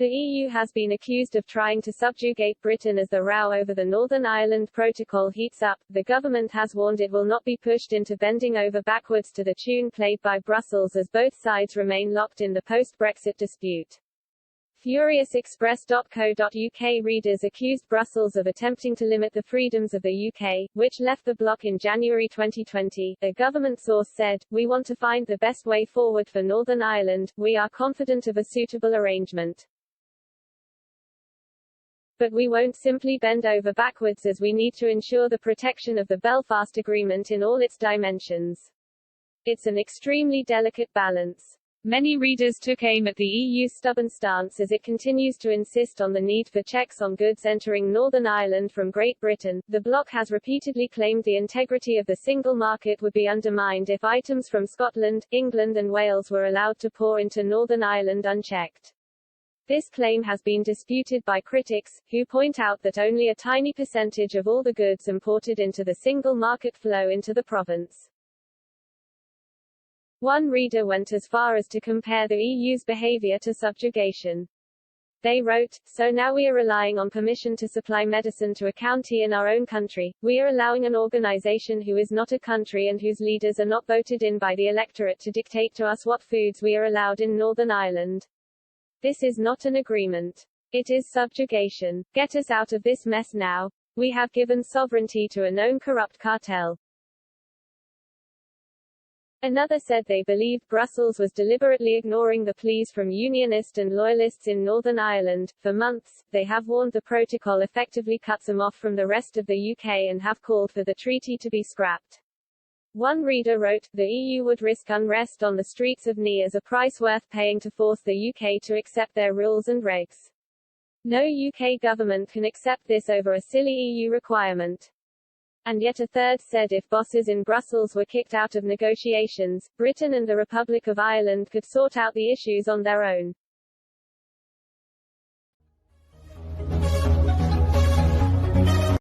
The EU has been accused of trying to subjugate Britain as the row over the Northern Ireland Protocol heats up. The government has warned it will not be pushed into bending over backwards to the tune played by Brussels as both sides remain locked in the post-Brexit dispute. FuriousExpress.co.uk readers accused Brussels of attempting to limit the freedoms of the UK, which left the bloc in January 2020. A government source said, "We want to find the best way forward for Northern Ireland. We are confident of a suitable arrangement. But we won't simply bend over backwards as we need to ensure the protection of the Belfast Agreement in all its dimensions. It's an extremely delicate balance." Many readers took aim at the EU's stubborn stance as it continues to insist on the need for checks on goods entering Northern Ireland from Great Britain. The bloc has repeatedly claimed the integrity of the single market would be undermined if items from Scotland, England and Wales were allowed to pour into Northern Ireland unchecked. This claim has been disputed by critics, who point out that only a tiny percentage of all the goods imported into the single market flow into the province. One reader went as far as to compare the EU's behavior to subjugation. They wrote, "So now we are relying on permission to supply medicine to a county in our own country. We are allowing an organization who is not a country and whose leaders are not voted in by the electorate to dictate to us what foods we are allowed in Northern Ireland. This is not an agreement. It is subjugation. Get us out of this mess now. We have given sovereignty to a known corrupt cartel." Another said they believed Brussels was deliberately ignoring the pleas from Unionist and Loyalists in Northern Ireland. For months, they have warned the protocol effectively cuts them off from the rest of the UK and have called for the treaty to be scrapped. One reader wrote, "The EU would risk unrest on the streets of NI as a price worth paying to force the UK to accept their rules and regs. No UK government can accept this over a silly EU requirement." And yet a third said if bosses in Brussels were kicked out of negotiations, Britain and the Republic of Ireland could sort out the issues on their own.